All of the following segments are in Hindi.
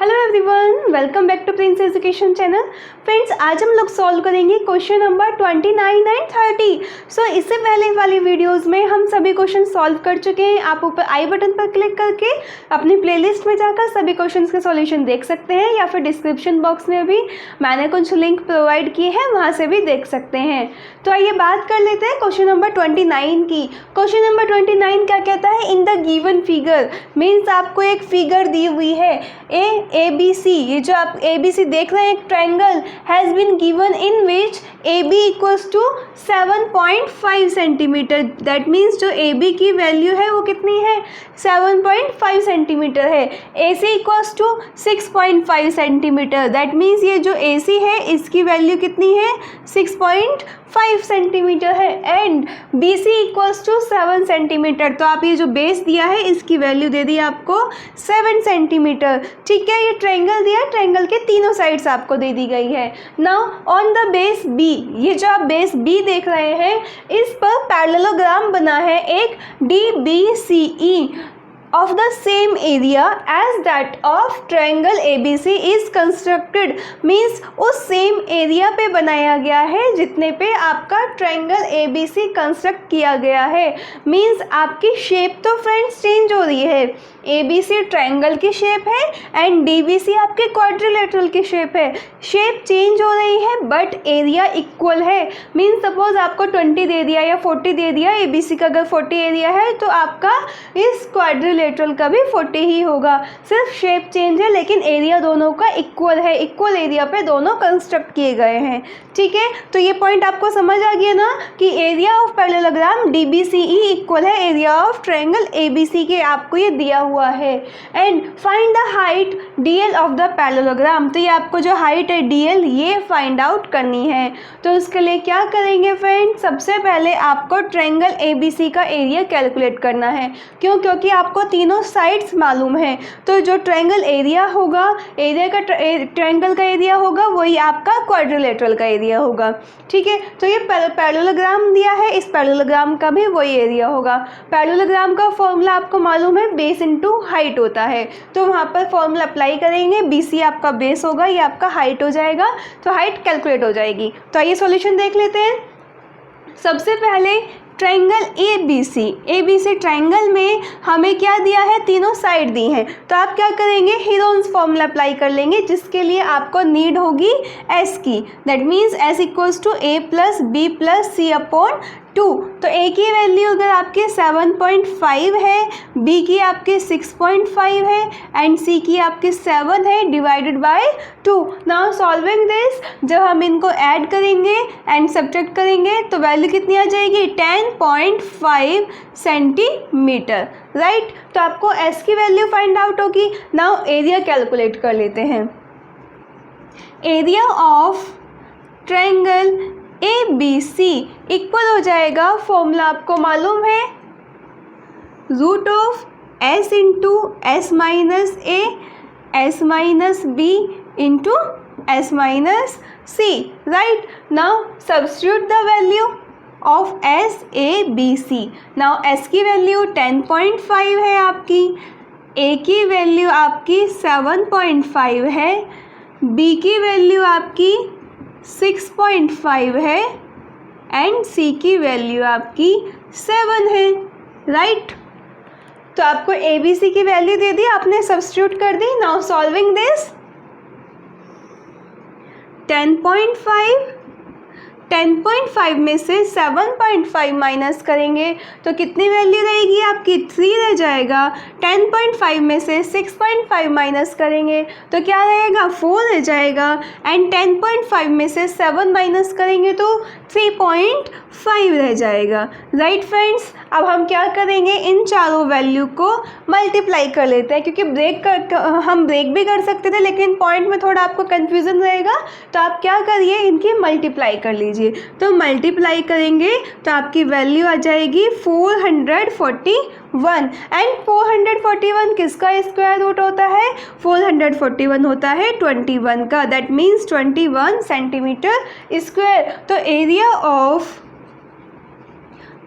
Hello everyone, welcome back to prince education channel. Friends, आज हम लोग सॉल्व करेंगे क्वेश्चन नंबर 29 एंड 30। सो इससे पहले वाली वीडियोस में हम सभी क्वेश्चन सॉल्व कर चुके हैं। आप ऊपर आई बटन पर क्लिक करके अपनी प्लेलिस्ट में जाकर सभी क्वेश्चंस के सॉल्यूशन देख सकते हैं, या फिर डिस्क्रिप्शन बॉक्स में भी मैंने कुछ लिंक प्रोवाइड किए हैं, वहाँ से भी देख सकते हैं। तो आइए बात कर लेते हैं क्वेश्चन नंबर 29 की। क्वेश्चन नंबर 29 क्या कहता है? In the given figure, means आपको एक फिगर दी हुई है ए बी सी। ये जो आप ए बी सी देख रहे हैं, एक triangle has been given in which A B equals to 7.5 centimetre. That means जो ए बी की वैल्यू है वो कितनी है? 7.5 सेंटीमीटर है। A C equals to 6.5 centimetre. That means ये जो ए सी है इसकी वैल्यू कितनी है? 6.5 सेंटीमीटर है। And B C equals to 7 centimetre. तो आप ये जो बेस दिया है इसकी वैल्यू दे दी आपको 7 सेंटीमीटर। ठीक है, ये ट्रायंगल दिया, ट्रायंगल के तीनों साइड्स आपको दे दी गई है। Now on the base B, ये जो आप बेस बी देख रहे हैं इस पर पैरेललोग्राम बना है एक DBCE of the same area as that of triangle ABC is constructed। Means उस सेम एरिया पे बनाया गया है जितने पे आपका ट्रायंगल ABC कंस्ट्रक्ट किया गया है। मीन्स आपकी शेप तो फ्रेंड्स चेंज हो रही है। ABC ट्रायंगल की शेप है एंड DBC आपके क्वाड्रिलेटरल की शेप है। शेप चेंज हो रही है बट एरिया इक्वल है। मीन्स सपोज आपको 20 दे दिया या 40 दे दिया, ABC का अगर 40 एरिया है तो आपका इस क्वाड्रिलेटरल का भी 40 ही होगा। सिर्फ शेप चेंज है लेकिन एरिया दोनों का इक्वल है। इक्वल एरिया पे दोनों कंस्ट्रक्ट किए गए हैं। ठीक है, तो ये पॉइंट आपको समझ आ गया ना कि area of parallelogram DBCE equal है एरिया ऑफ ट्रायंगल ABC के। आपको ये दिया हुआ है। And find the height DL of the parallelogram. तो ये आपको जो हाइट है DL ये फाइंड आउट करनी है। तो उसके लिए क्या करेंगे फ्रेंड? सबसे पहले आपको ट्रायंगल ABC का एरिया कैलकुलेट करना है। क्यों? क्योंकि आपको तीनों साइड्स मालूम है। तो जो ट्रायंगल एरिया होगा, एरिया का ट्रायंगल का एरिया होगा वही आपका क्वाड्रिलेटरल का एरिया होगा। ठीक है, तो ये पैरेललोग्राम दिया है, इस पैरेललोग्राम का भी वही एरिया होगा। पैरेललोग्राम का फॉर्मूला आपको मालूम है, बेस इनटू हाइट होता है। तो वहाँ पर फॉर्मूला अप्लाई करेंगे, BC आपका बेस होगा, ये आपका हाइट हो जाएगा, तो हाइट कैलकुलेट हो जाएगी। तो आइए सॉल्यूशन देख लेते हैं। सबसे पहले ट्रायंगल ABC ट्रायंगल में हमें क्या दिया है? तीनों साइड दी हैं। तो आप क्या करेंगे? हीरोन्स फॉर्मूला अप्लाई कर लेंगे, जिसके लिए आपको नीड होगी S की। That means S equals to A plus B plus C upon 2। तो A की वैल्यू अगर आपके 7.5 है, B की आपके 6.5 है एंड C की आपके 7 है, divided by 2। Now solving this, जब हम इनको ऐड करेंगे एंड सब्ट्रैक्ट करेंगे तो वैल्यू कितनी आ जाएगी? 10.5 सेंटीमीटर। राइट, तो आपको S की वैल्यू फाइंड आउट होगी। नाउ एरिया कैलकुलेट कर लेते हैं। Area of triangle ABC equal हो जाएगा, फॉर्मूला आपको मालूम है, root of S into S minus A S minus B into S minus C। Right, now substitute the value of SABC। Now S की वैल्यू 10.5 है आपकी, A की वैल्यू आपकी 7.5 है, B की वैल्यू आपकी 6.5 है एंड C की वैल्यू आपकी 7 है। राइट, तो आपको ABC की वैल्यू दे दी, आपने सब्स्टिट्यूट कर दी। नाउ सॉल्विंग दिस, 10.5 में से 7.5 माइनस करेंगे तो कितनी वैल्यू रहेगी आपकी? 3 रह जाएगा। 10.5 में से 6.5 माइनस करेंगे तो क्या रहेगा? 4 रह जाएगा। एंड 10.5 में से 7 माइनस करेंगे तो 3.5 रह जाएगा। राइट फ्रेंड्स, अब हम क्या करेंगे? इन चारों वैल्यू को मल्टीप्लाई कर लेते हैं, क्योंकि हम ब्रेक भी कर सकते थे लेकिन पॉइंट में थोड़ा आपको कन्फ्यूज़न रहेगा। तो आप क्या करिए? इनकी मल्टीप्लाई कर लीजिए। तो मल्टीप्लाई करेंगे तो आपकी वैल्यू आ जाएगी 441। एंड 441 किसका स्क्वायर रूट होता है? 441 होता है 21 का। That means 21 centimetre square. तो एरिया ऑफ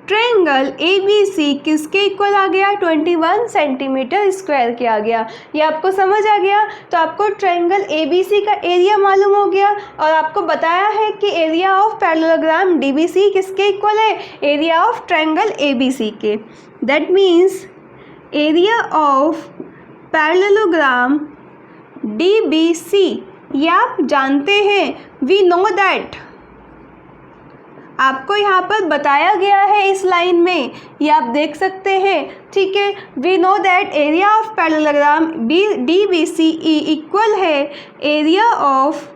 ट्रायंगल ABC किसके इक्वल आ गया, 21 सेंटीमीटर स्क्वायर के आ गया। ये आपको समझ आ गया। तो आपको ट्रायंगल ABC का एरिया मालूम हो गया और आपको बताया है कि एरिया ऑफ पैरेललोग्राम DBC किसके इक्वल है, एरिया ऑफ ट्रायंगल ABC के। That means area of parallelogram DBC, ये आप जानते हैं, वी नो दैट, आपको यहाँ पर बताया गया है इस लाइन में, ये आप देख सकते हैं, ठीक है। We know that area of parallelogram DBC equal है एरिया ऑफ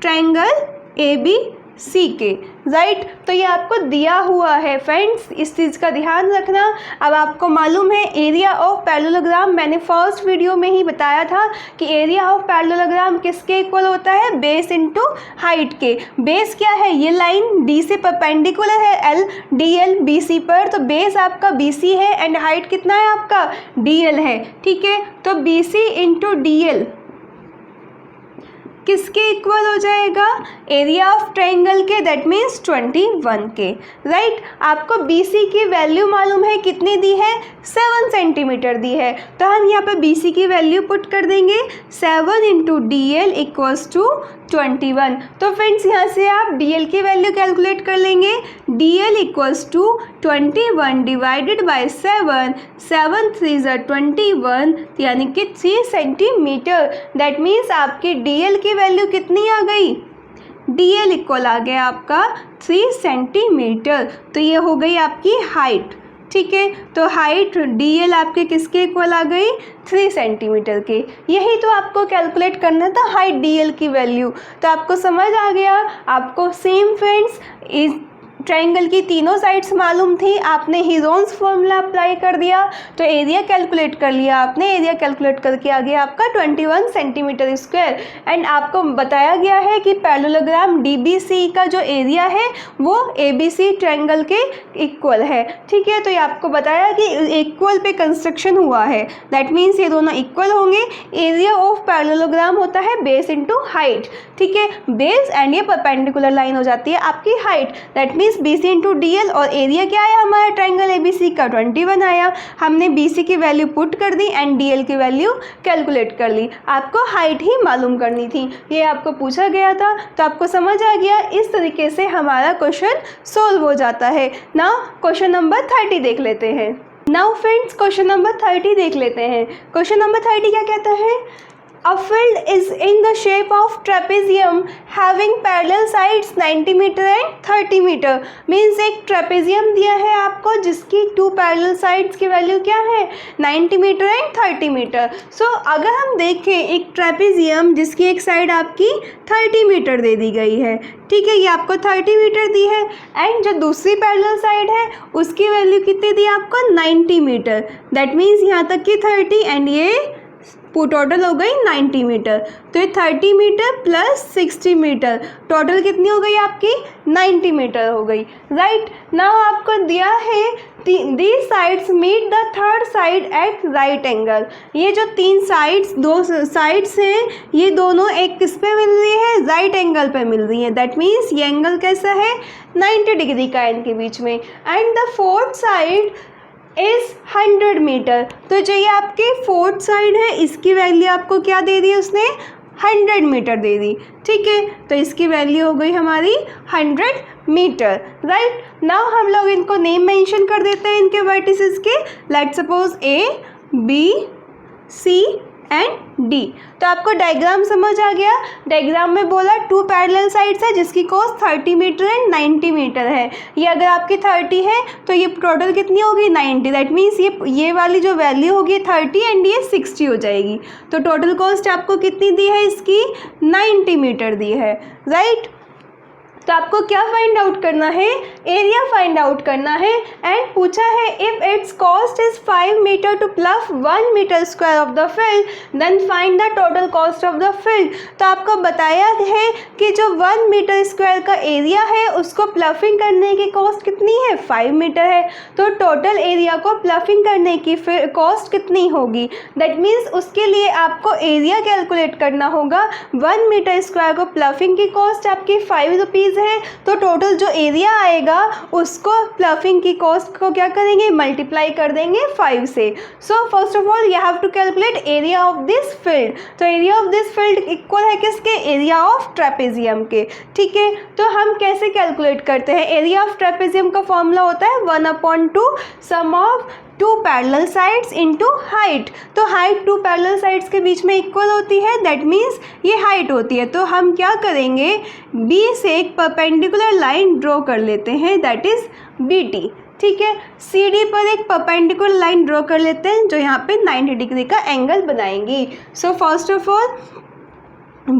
ट्रायंगल ABC के, राइट। तो ये आपको दिया हुआ है फ्रेंड्स, इस चीज़ का ध्यान रखना। अब आपको मालूम है एरिया ऑफ पैरेललोग्राम, मैंने फर्स्ट वीडियो में ही बताया था कि एरिया ऑफ पैरेललोग्राम किसके इक्वल होता है, बेस इनटू हाइट के। बेस क्या है, ये लाइन D से परपेंडिकुलर है LDL BC पर, तो बेस आपका BC है एंड हाइट कितना है आपका DL है, ठीक है। तो BC इंटू DL किसके इक्वल हो जाएगा, एरिया ऑफ ट्रायंगल के, दैट मीन्स 21 के, राइट। आपको BC की वैल्यू मालूम है, कितनी दी है, 7 सेंटीमीटर दी है। तो हम यहाँ पर BC की वैल्यू पुट कर देंगे, 7 इंटू DL इक्वल्स टू 21। तो फ्रेंड्स यहाँ से आप DL की वैल्यू कैलकुलेट कर लेंगे, DL equals to 21 divided by 7, 7 3 ज़ा 21, यानी कि 3 सेंटीमीटर। दैट मीन्स आपकी DL की वैल्यू कितनी आ गई, DL इक्वल आ गया आपका 3 सेंटीमीटर। तो ये हो गई आपकी हाइट, ठीक है। तो हाइट DL आपके किसके इक्वल आ गई, 3 सेंटीमीटर के। यही तो आपको कैलकुलेट करना था, हाइट DL की वैल्यू। तो आपको समझ आ गया। आपको सेम फ्रेंड्स इस ट्रायंगल की तीनों साइड्स मालूम थी, आपने हीरोन्स फॉर्मूला अप्लाई कर दिया तो एरिया कैलकुलेट कर लिया आपने। एरिया कैलकुलेट करके आ गया आपका 21 सेंटीमीटर स्क्वायर। एंड आपको बताया गया है कि पैरेललोग्राम DBC का जो एरिया है वो ABC ट्रायंगल के इक्वल है, ठीक है। तो ये आपको बताया कि इक्वल पे कंस्ट्रक्शन हुआ है, दैट मीन्स ये दोनों इक्वल होंगे। एरिया ऑफ पैरेललोग्राम होता है बेस इंटू हाइट, ठीक है। बेस एंड ये परपेंडिकुलर लाइन हो जाती है आपकी height, that means BC into DL। और एरिया क्या आया हमारा ट्रायंगल ABC का, 21 आया। हमने BC की वैल्यू पुट कर दी एंड DL की वैल्यू कैलकुलेट कर ली। आपको हाइट ही मालूम करनी थी, ये आपको पूछा गया था। तो आपको समझ आ गया, इस तरीके से हमारा क्वेश्चन सोल्व हो जाता है। नाउ क्वेश्चन नंबर 30 देख लेते हैं। नाउ फ्रेंड्स क्वेश्चन नंबर 30 देख लेते हैं। क्वेश्चन नंबर 30 क्या कहता है, A field is in the shape of trapezium having parallel sides 90 meter and 30 meter। Means एक ट्रेपेजियम दिया है आपको जिसकी 2 पैरेलल साइड्स की वैल्यू क्या है, 90 मीटर एंड 30 मीटर। सो अगर हम देखें एक ट्रेपेजियम जिसकी एक साइड आपकी 30 मीटर दे दी गई है, ठीक है, ये आपको 30 मीटर दी है एंड जो दूसरी पैरेलल साइड है उसकी वैल्यू कितनी दी आपको, 90 मीटर। दैट मीन्स यहाँ तक की 30 एंड ये टोटल हो गई 90 मीटर। तो ये 30 मीटर प्लस 60 मीटर, टोटल कितनी हो गई आपकी, 90 मीटर हो गई, राइट। नाउ आपको दिया है these sides meet the third side at right angle। ये जो 3 साइड्स, 2 साइड्स हैं, ये दोनों एक किस पे मिल रही है, राइट एंगल पे मिल रही है। दैट मीन्स ये एंगल कैसा है, 90 डिग्री का इनके बीच में। And the fourth side is 100 metre. तो जो ये आपके फोर्थ साइड है इसकी वैल्यू आपको क्या दे दी उसने, 100 मीटर दे दी, ठीक है। तो इसकी वैल्यू हो गई हमारी 100 मीटर, राइट। नाउ हम लोग इनको नेम मेंशन कर देते हैं इनके वर्टिसेस के। Let's suppose A, B, C and D। तो आपको डायग्राम समझ आ गया। डायग्राम में बोला 2 पैरेलल साइड्स है जिसकी कॉस्ट 30 मीटर एंड 90 मीटर है। ये अगर आपकी 30 है तो ये टोटल कितनी होगी, 90। दैट मीन्स ये वाली जो वैल्यू होगी 30 एंड ये 60 हो जाएगी। तो टोटल कॉस्ट आपको कितनी दी है इसकी, 90 मीटर दी है, राइट। तो आपको क्या फाइंड आउट करना है, एरिया फाइंड आउट करना है। एंड पूछा है if its cost is 5 metre to प्लफ 1 metre square of the field then find the total cost of the field. तो आपको बताया है कि जो 1 मीटर स्क्वायर का एरिया है उसको प्लफिंग करने की कॉस्ट कितनी है, 5 मीटर है। तो टोटल एरिया को प्लफिंग करने की कॉस्ट कितनी होगी, दैट मीन्स उसके लिए आपको एरिया कैलकुलेट करना होगा। 1 मीटर स्क्वायर को प्लफिंग की कॉस्ट आपकी 5 रुपीज़ रुपीज़ है, तो टोटल जो एरिया आएगा उसको प्लफिंग की कॉस्ट को क्या करेंगे, मल्टीप्लाई कर देंगे 5 से। So first of all you have to calculate area of this field. तो area of this field equal है किसके, एरिया ऑफ ट्रेपेजियम के। ठीक है, तो हम कैसे कैलकुलेट करते हैं, एरिया ऑफ ट्रेपेजियम का फॉर्मूला होता है 1/2 sum of 2 parallel sides into height. तो हाइट 2 पैरेलल साइड्स के बीच में इक्वल होती है, दैट मीन्स ये हाइट होती है। तो हम क्या करेंगे, बी से एक परपेंडिकुलर लाइन ड्रॉ कर लेते हैं, दैट इज BT। ठीक है, CD पर एक परपेंडिकुलर लाइन ड्रॉ कर लेते हैं जो यहाँ पे 90 डिग्री का एंगल बनाएंगी। So first of all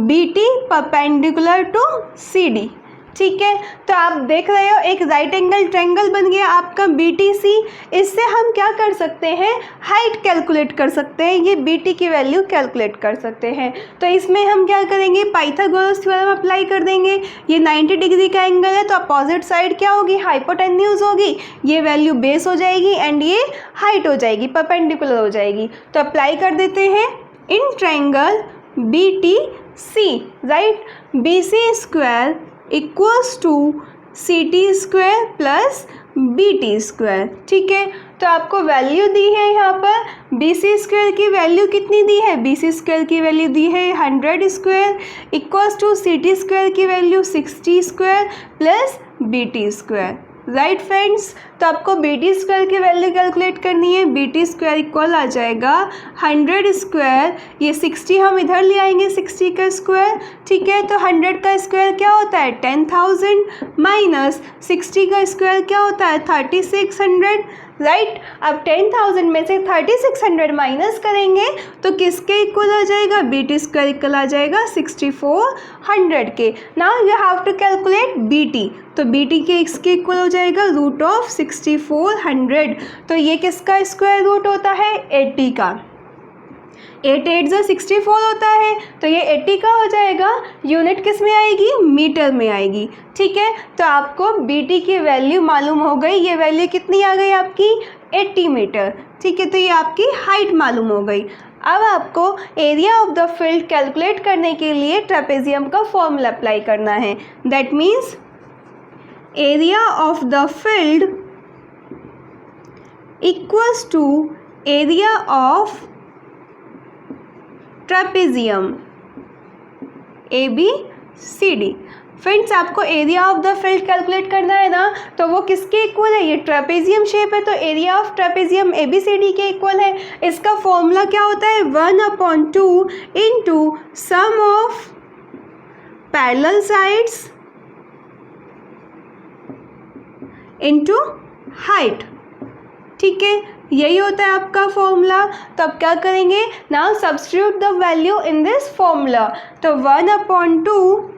BT perpendicular to CD। ठीक है, तो आप देख रहे हो एक राइट एंगल ट्रायंगल बन गया आपका BTC। इससे हम क्या कर सकते हैं, हाइट कैलकुलेट कर सकते हैं, ये BT की वैल्यू कैलकुलेट कर सकते हैं। तो इसमें हम क्या करेंगे, पाइथागोरस थ्योरम अप्लाई कर देंगे। ये 90 डिग्री का एंगल है तो अपोजिट साइड क्या होगी, हाइपोटेन्यूज होगी, ये वैल्यू बेस हो जाएगी एंड ये हाइट हो जाएगी, परपेंडिकुलर हो जाएगी। तो अप्लाई कर देते हैं in triangle BTC, right. BC square equals to CT square plus BT square. ठीक है, तो आपको वैल्यू दी है यहाँ पर, BC स्क्वायर की वैल्यू कितनी दी है, BC स्क्वायर की वैल्यू दी है 100 square equals to CT square की value 60 square plus BT square, right friends. तो आपको BT स्क्वायर की वैल्यू कैलकुलेट करनी है, BT स्क्वायर इक्वल आ जाएगा 100 स्क्वायर, ये 60 हम इधर ले आएंगे, 60 का स्क्वायर। ठीक है, तो 100 का स्क्वायर क्या होता है 10,000 माइनस 60 का स्क्वायर क्या होता है 3600, राइट। अब 10,000 में से 3600 माइनस करेंगे तो किसके इक्वल आ जाएगा, BT स्क्वायर इक्वल आ जाएगा 6400 के। Now you have to calculate BT, तो BT के इसके इक्वल हो जाएगा रूट ऑफ 6400। तो ये किसका स्क्वायर रूट होता है, 80 का। 8 8 जो 64 होता है, तो ये 80 का हो जाएगा। यूनिट किस में आएगी, मीटर में आएगी। ठीक है, तो आपको BT की वैल्यू मालूम हो गई, ये वैल्यू कितनी आ गई आपकी 80 मीटर। ठीक है, तो ये आपकी हाइट मालूम हो गई। अब आपको area of the field calculate करने के लिए ट्रेपेजियम का फॉर्मूला अप्लाई करना है, that means area of the field equals to area of trapezium ABCD। Friends, आपको area of the field calculate करना है ना, तो वो किसके इक्वल है, ये ट्रेपेजियम शेप है तो एरिया ऑफ ट्रेपेजियम ABCD के इक्वल है। इसका फॉर्मूला क्या होता है 1/2 into sum of parallel sides into height. ठीक है, यही होता है आपका फॉर्मूला। तो अब क्या करेंगे, now substitute the value in this formula. तो 1/2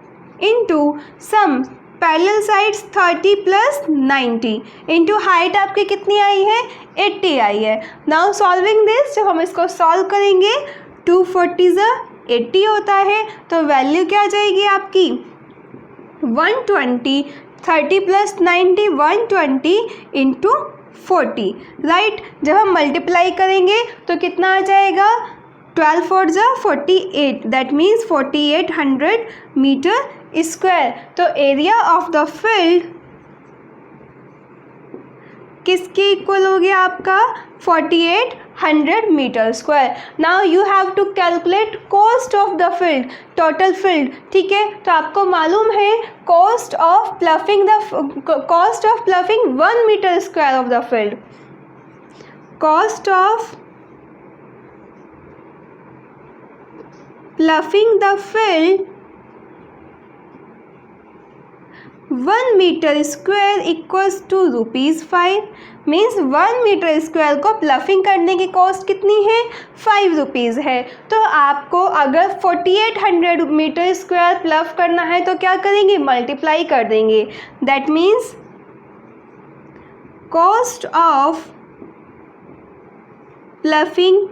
into sum parallel sides 30 plus 90 into height आपकी कितनी आई है 80 आई है। नाउ सॉल्विंग दिस, जब हम इसको सॉल्व करेंगे 240 80 होता है, तो वैल्यू क्या आ जाएगी आपकी 120, 30 प्लस 90 120 इंटू 40, राइट। जब हम मल्टीप्लाई करेंगे तो कितना आ जाएगा 12 4 48, दैट मीन्स 4800 मीटर स्क्वायर। तो एरिया ऑफ द फील्ड किसके इक्वल हो गया आपका 4800 metre square. Now you have to calculate cost of the field, total field. ठीक है, तो आपको मालूम है cost of ploughing 1 metre square of the field, cost of ploughing the field 1 metre square equals to ₹5। Means 1 metre square को प्लफिंग करने की कॉस्ट कितनी है 5 रुपीज़ है। तो आपको अगर 4800 मीटर स्क्वायर प्लफ करना है तो क्या करेंगे, मल्टीप्लाई कर देंगे। That means cost of ploughing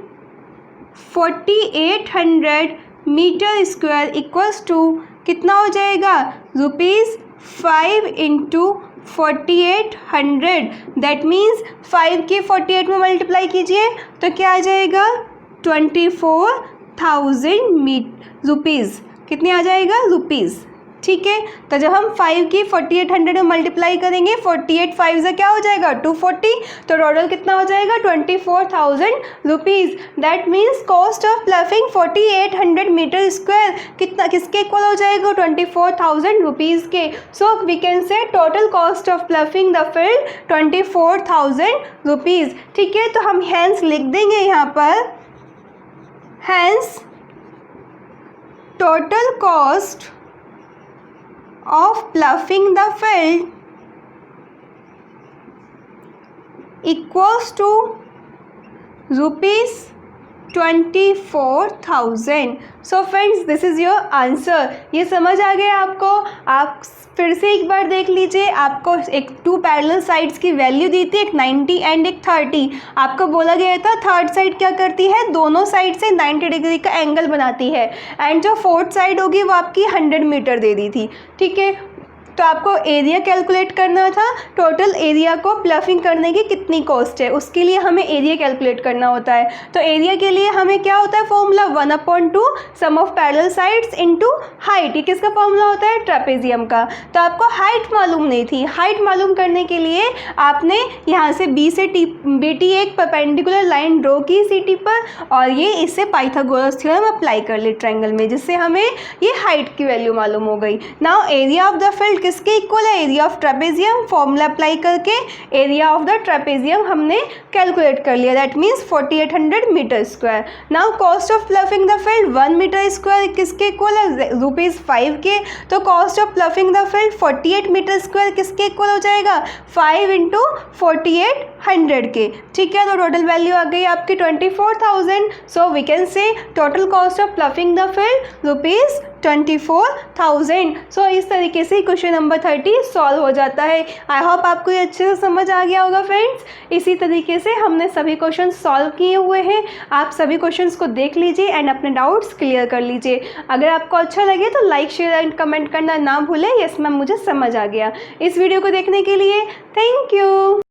4800 metre square equals to कितना हो जाएगा ₹5 इंटू 4800, दैट मीन्स 5 के 48 में मल्टीप्लाई कीजिए तो क्या आ जाएगा 24,000 रुपीज़। कितने आ जाएगा रुपीज़, ठीक है। तो जब हम 5 की 4800 में मल्टीप्लाई करेंगे, 48 5 से क्या हो जाएगा 240, तो टोटल कितना हो जाएगा 24,000 rupees. That means cost of ploughing 4800 metre square कितना किसके इक्वल हो जाएगा 24,000 रुपीज़ के। So we can say total cost of ploughing the field 24,000 rupees. ठीक है, तो हम हैंस लिख देंगे यहाँ पर, hence total cost of ploughing the field equals to rupees 24,000. So friends this is your answer. ये समझ आ गया आपको? आप फिर से एक बार देख लीजिए, आपको एक 2 पैरेलल साइड्स की वैल्यू दी थी, एक 90 एंड एक 30। आपको बोला गया था थर्ड साइड क्या करती है, दोनों साइड से 90 डिग्री का एंगल बनाती है, एंड जो फोर्थ साइड होगी वो आपकी 100 मीटर दे दी थी। ठीक है, तो आपको एरिया कैलकुलेट करना था, टोटल एरिया को प्लफिंग करने की कितनी कॉस्ट है, उसके लिए हमें एरिया कैलकुलेट करना होता है। तो एरिया के लिए हमें क्या होता है formula 1/2 sum of parallel sides into height. ये किसका फॉर्मूला होता है, ट्रेपेजियम का। तो आपको हाइट मालूम नहीं थी, हाइट मालूम करने के लिए आपने यहाँ से बी से टी एक परपेंडिकुलर लाइन ड्रॉ की सी टी पर, और ये इससे पाइथागोरस थ्योरम अप्लाई कर ली ट्रायंगल में, जिससे हमें ये हाइट की वैल्यू मालूम हो गई। Now area of the field किसके इक्वल है, area of trapezium. Formula apply करके एरिया ऑफ द ट्रेपेजियम हमने कैलकुलेट कर लिया, that means 4800 metre square. Now cost of ploughing the field 1 metre square किसके इक्वल है, ₹5 के। तो cost of ploughing the field 48 metre square किसके इक्वल हो जाएगा, 5 × 4800 के। ठीक है, तो टोटल वैल्यू आ गई आपकी 24,000। So we can say total cost of ploughing the field ₹24,000। So इस तरीके से क्वेश्चन नंबर 30 सॉल्व हो जाता है। आई होप आपको ये अच्छे से समझ आ गया होगा फ्रेंड्स। इसी तरीके से हमने सभी क्वेश्चन सॉल्व किए हुए हैं, आप सभी क्वेश्चंस को देख लीजिए एंड अपने डाउट्स क्लियर कर लीजिए। अगर आपको अच्छा लगे तो लाइक शेयर एंड कमेंट करना ना भूलें। यस मैम मुझे समझ आ गया। इस वीडियो को देखने के लिए थैंक यू।